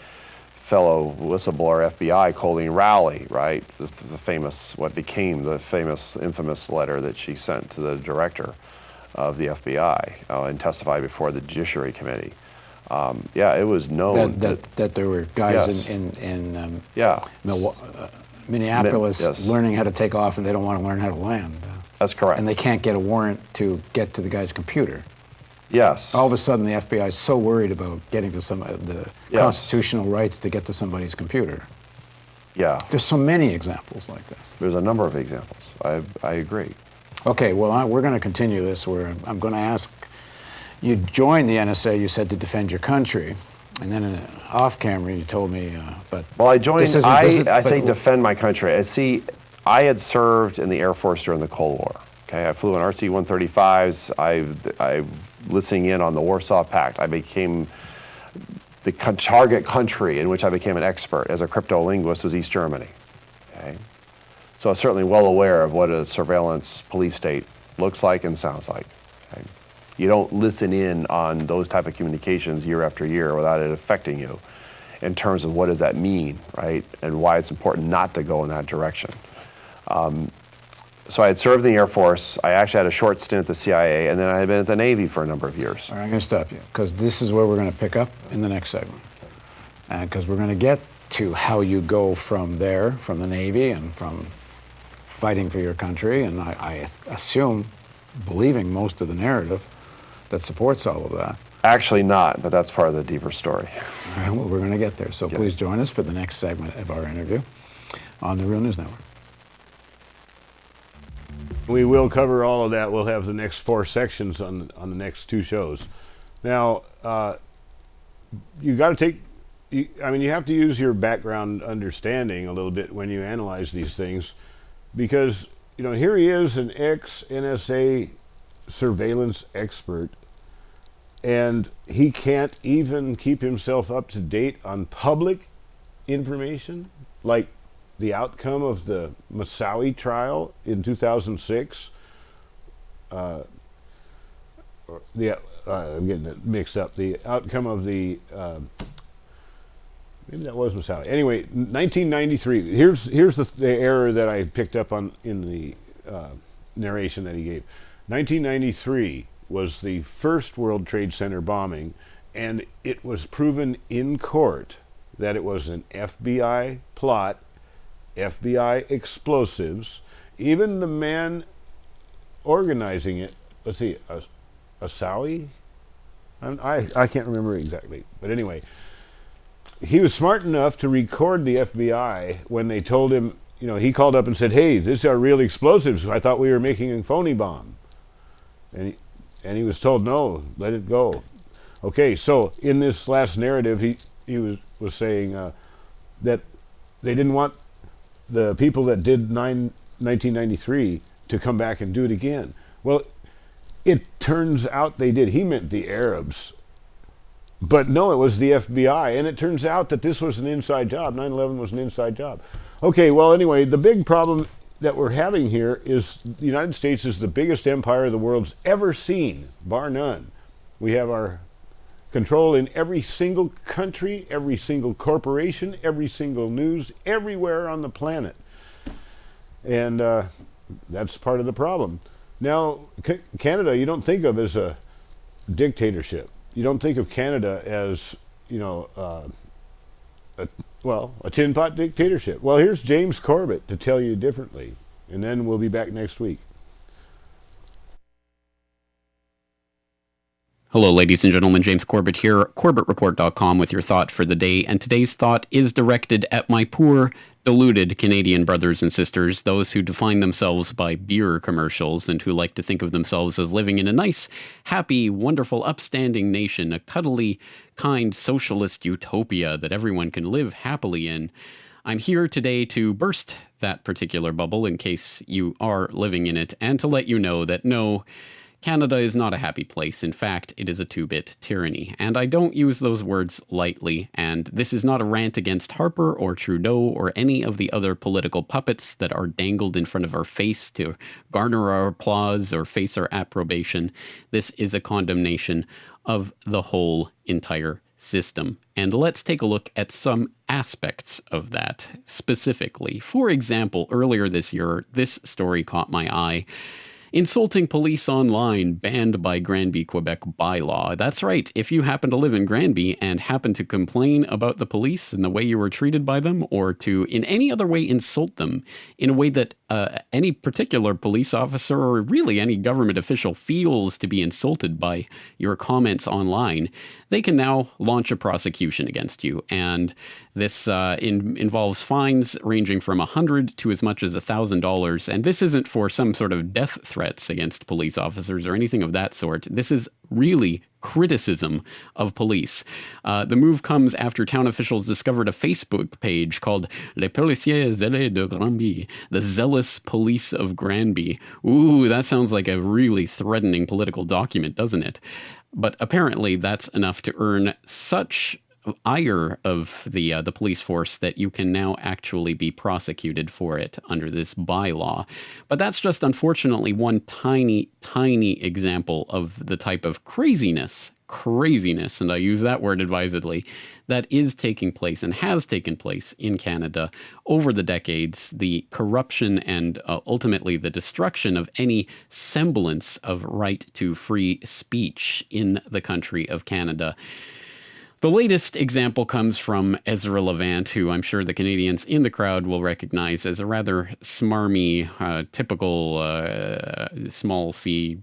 fellow whistleblower FBI, Colleen Rowley, right? The famous, what became the famous, infamous letter that she sent to the director of the FBI and testified before the Judiciary Committee. Yeah, it was known that there were guys in Minneapolis learning how to take off, and they don't want to learn how to land. That's correct. And they can't get a warrant to get to the guy's computer. Yes. All of a sudden, the FBI is so worried about getting to the constitutional rights to get to somebody's computer. Yeah. There's so many examples like this. There's a number of examples. I agree. Okay, well, we're going to continue this where I'm going to ask, you joined the NSA, you said, to defend your country. And then off camera, you told me, but... Well, I joined, I say defend my country. I had served in the Air Force during the Cold War. Okay, I flew in RC-135s. I listening in on the Warsaw Pact. I became the target country in which I became an expert as a cryptolinguist was East Germany. Okay, so I'm certainly well aware of what a surveillance police state looks like and sounds like. Okay? You don't listen in on those type of communications year after year without it affecting you in terms of what does that mean, right? And why it's important not to go in that direction. So I had served in the Air Force. I actually had a short stint at the CIA, and then I had been at the Navy for a number of years. All right, I'm going to stop you, because this is where we're going to pick up in the next segment. Because we're going to get to how you go from there, from the Navy, and from fighting for your country, and I assume, believing most of the narrative that supports all of that. Actually not, but that's part of the deeper story. All right, well, we're going to get there. So please join us for the next segment of our interview on the Real News Network. We will cover all of that. We'll have the next 4 sections on the next 2 shows. Now, you got to take, you have to use your background understanding a little bit when you analyze these things, because, here he is, an ex-NSA surveillance expert, and he can't even keep himself up to date on public information, like the outcome of the Moussaoui trial in 2006. I'm getting it mixed up. The outcome of the maybe that was Moussaoui. Anyway, 1993. Here's the error that I picked up on in the narration that he gave. 1993 was the first World Trade Center bombing, and it was proven in court that it was an FBI plot, FBI explosives. Even the man organizing it, let's see, Moussaoui? I can't remember exactly, but anyway, he was smart enough to record the FBI when they told him, he called up and said, "Hey, these are real explosives. I thought we were making a phony bomb." And he was told, "No, let it go." Okay, so in this last narrative, he was saying that they didn't want the people that did 1993 to come back and do it again. Well, it turns out they did. He meant the Arabs. But no, it was the FBI, and it turns out that this was an inside job. 9/11 was an inside job. Okay, well, anyway, the big problem that we're having here is the United States is the biggest empire the world's ever seen, bar none. We have our control in every single country, every single corporation, every single news, everywhere on the planet. And that's part of the problem. Now, Canada, you don't think of as a dictatorship. You don't think of Canada as, a tin pot dictatorship. Well, here's James Corbett to tell you differently. And then we'll be back next week. Hello, ladies and gentlemen. James Corbett here, CorbettReport.com with your thought for the day. And today's thought is directed at my poor, deluded Canadian brothers and sisters, those who define themselves by beer commercials and who like to think of themselves as living in a nice, happy, wonderful, upstanding nation, a cuddly, kind, socialist utopia that everyone can live happily in. I'm here today to burst that particular bubble in case you are living in it, and to let you know that no, Canada is not a happy place. In fact, it is a two-bit tyranny. And I don't use those words lightly, and this is not a rant against Harper or Trudeau or any of the other political puppets that are dangled in front of our face to garner our applause or face our approbation. This is a condemnation of the whole entire system. And let's take a look at some aspects of that specifically. For example, earlier this year, this story caught my eye. Insulting police online, banned by Granby, Quebec bylaw. That's right. If you happen to live in Granby and happen to complain about the police and the way you were treated by them, or to in any other way insult them in a way that any particular police officer or really any government official feels to be insulted by your comments online, they can now launch a prosecution against you. And this involves fines ranging from $100 to as much as $1,000. And this isn't for some sort of death threats against police officers or anything of that sort. This is really criticism of police. The move comes after town officials discovered a Facebook page called Les Policiers Zélés de Granby, the Zealous Police of Granby. Ooh, that sounds like a really threatening political document, doesn't it? But apparently that's enough to earn such ire of the police force that you can now actually be prosecuted for it under this bylaw. But that's just unfortunately one tiny, tiny example of the type of craziness, and I use that word advisedly, that is taking place and has taken place in Canada over the decades. The corruption and ultimately the destruction of any semblance of right to free speech in the country of Canada. The latest example comes from Ezra Levant, who I'm sure the Canadians in the crowd will recognize as a rather smarmy, typical small c,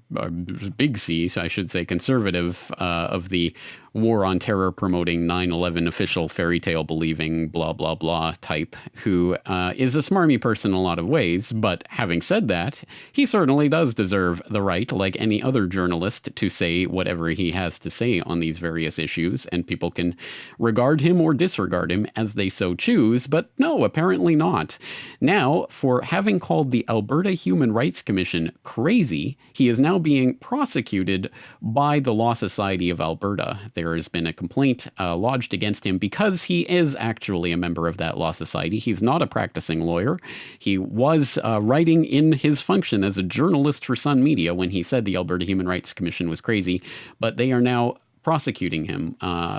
big C, I should say, conservative of the war on terror promoting 9/11 official fairy tale believing blah blah blah type, who is a smarmy person in a lot of ways. But having said that, he certainly does deserve the right, like any other journalist, to say whatever he has to say on these various issues, and people can regard him or disregard him as they so choose. But no, apparently not. Now, for having called the Alberta Human Rights Commission crazy, he is now being prosecuted by the Law Society of Alberta. There has been a complaint lodged against him because he is actually a member of that law society. He's not a practicing lawyer. He was writing in his function as a journalist for Sun Media when he said the Alberta Human Rights Commission was crazy, but they are now prosecuting him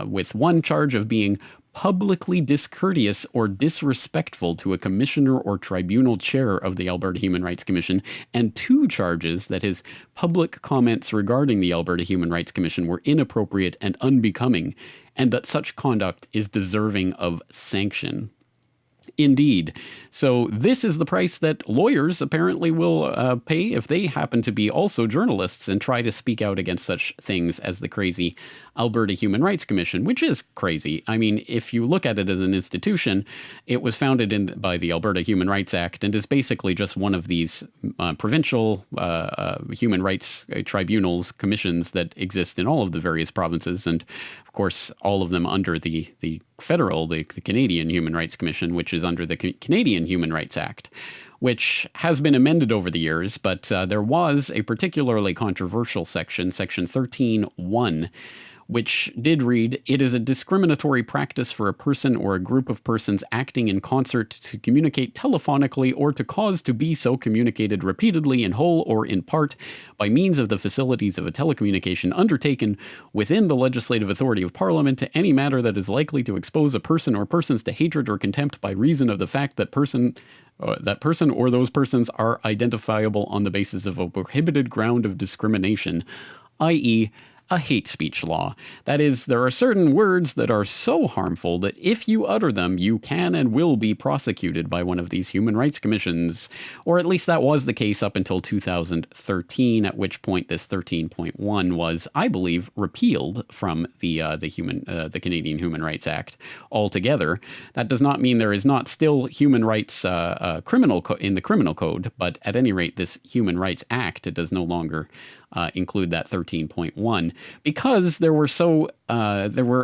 with one charge of being publicly discourteous or disrespectful to a commissioner or tribunal chair of the Alberta Human Rights Commission, and two charges that his public comments regarding the Alberta Human Rights Commission were inappropriate and unbecoming, and that such conduct is deserving of sanction. Indeed. So this is the price that lawyers apparently will pay if they happen to be also journalists and try to speak out against such things as the crazy Alberta Human Rights Commission, which is crazy. I mean, if you look at it as an institution, it was founded by the Alberta Human Rights Act and is basically just one of these provincial human rights tribunals, commissions that exist in all of the various provinces, and of course all of them under the federal, the Canadian Human Rights Commission, which is under the Canadian Human Rights Act, which has been amended over the years, but there was a particularly controversial section, Section 13.1, which did read, "It is a discriminatory practice for a person or a group of persons acting in concert to communicate telephonically or to cause to be so communicated repeatedly in whole or in part by means of the facilities of a telecommunication undertaken within the legislative authority of Parliament to any matter that is likely to expose a person or persons to hatred or contempt by reason of the fact that person or those persons are identifiable on the basis of a prohibited ground of discrimination," i.e., a hate speech law. That is, there are certain words that are so harmful that if you utter them, you can and will be prosecuted by one of these human rights commissions. Or at least that was the case up until 2013, at which point this 13.1 was, I believe, repealed from the Canadian Human Rights Act altogether. That does not mean there is not still human rights in the criminal code, but at any rate, this Human Rights Act does no longer include that 13.1 because there were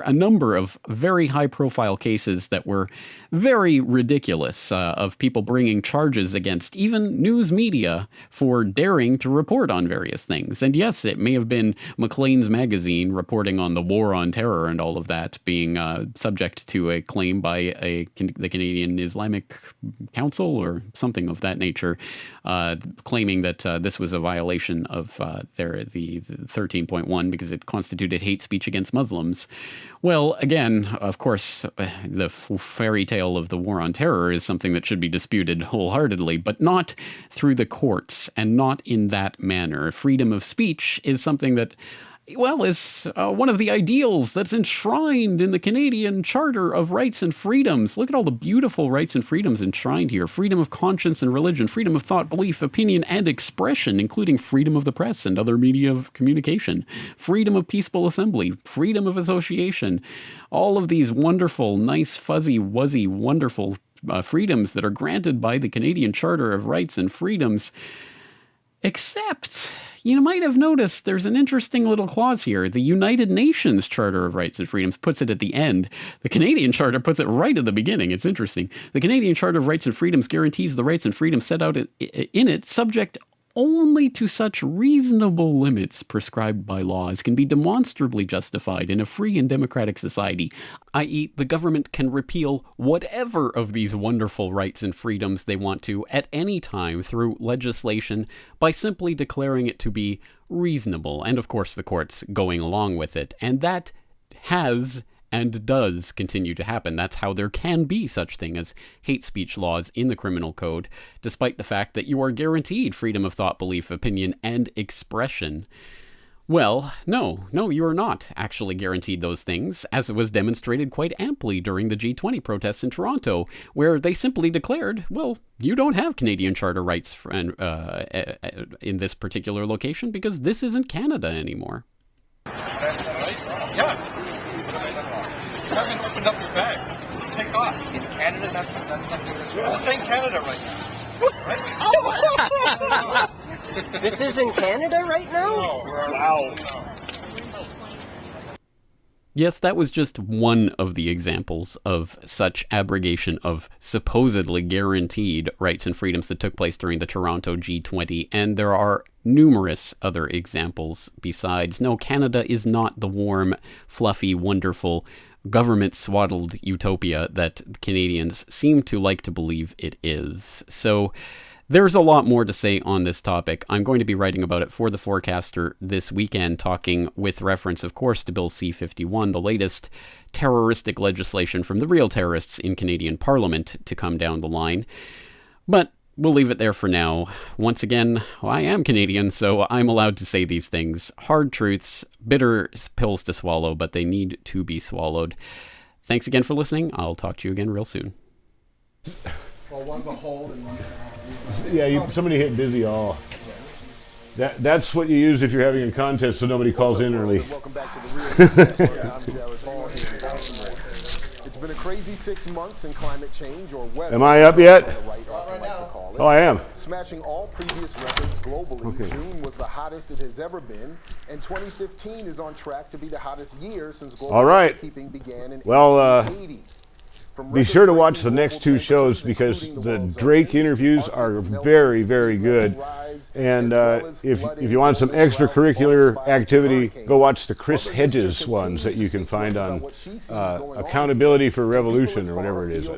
a number of very high-profile cases that were very ridiculous of people bringing charges against even news media for daring to report on various things. And yes, it may have been Maclean's magazine reporting on the war on terror and all of that being subject to a claim by the Canadian Islamic Council or something of that nature, claiming that this was a violation of the 13.1 because it constituted hate speech against Muslims. Muslims. Well, again, of course, the fairy tale of the war on terror is something that should be disputed wholeheartedly, but not through the courts and not in that manner. Freedom of speech is something that, well, is one of the ideals that's enshrined in the Canadian Charter of Rights and Freedoms. Look at all the beautiful rights and freedoms enshrined here. Freedom of conscience and religion, freedom of thought, belief, opinion, and expression, including freedom of the press and other media of communication, freedom of peaceful assembly, freedom of association. All of these wonderful, nice, fuzzy, wuzzy, wonderful freedoms that are granted by the Canadian Charter of Rights and Freedoms. Except, you might have noticed there's an interesting little clause here. The United Nations Charter of Rights and Freedoms puts it at the end. The Canadian Charter puts it right at the beginning. It's interesting. The Canadian Charter of Rights and Freedoms guarantees the rights and freedoms set out in it, subject only to such reasonable limits prescribed by law as can be demonstrably justified in a free and democratic society, i.e., the government can repeal whatever of these wonderful rights and freedoms they want to at any time through legislation by simply declaring it to be reasonable, and of course the courts going along with it. And that has and does continue to happen. That's how there can be such thing as hate speech laws in the criminal code, despite the fact that you are guaranteed freedom of thought, belief, opinion, and expression. Well, no, you are not actually guaranteed those things, as it was demonstrated quite amply during the G20 protests in Toronto, where they simply declared, well, you don't have Canadian Charter rights in this particular location because this isn't Canada anymore. Yeah. You haven't opened up your bag. Take off. In Canada, that's something that's wrong. This ain't Canada right now. Right? This is in Canada right now? No, wow. Yes, that was just one of the examples of such abrogation of supposedly guaranteed rights and freedoms that took place during the Toronto G20, and there are numerous other examples besides. No, Canada is not the warm, fluffy, wonderful, government-swaddled utopia that Canadians seem to like to believe it is. So there's a lot more to say on this topic. I'm going to be writing about it for The Forecaster this weekend, talking with reference, of course, to Bill C-51, the latest terroristic legislation from the real terrorists in Canadian Parliament to come down the line. But we'll leave it there for now. Once again, I am Canadian, so I'm allowed to say these things. Hard truths, bitter pills to swallow, but they need to be swallowed. Thanks again for listening. I'll talk to you again real soon. Well, one's a hold and one's a Yeah, somebody hit busy all. That's what you use if you're having a contest so nobody calls in early. Welcome back to the real. It's been a crazy 6 months in climate change or weather. Am I up yet? Oh, I am. Smashing all previous records globally. Okay. June was the hottest it has ever been, and 2015 is on track to be the hottest year since global record-keeping began in 1880. Be sure to watch the next two shows because the Drake interviews are very, very good. And if you want some extracurricular activity, go watch the Chris Hedges ones that you can find on Accountability for Revolution or whatever it is.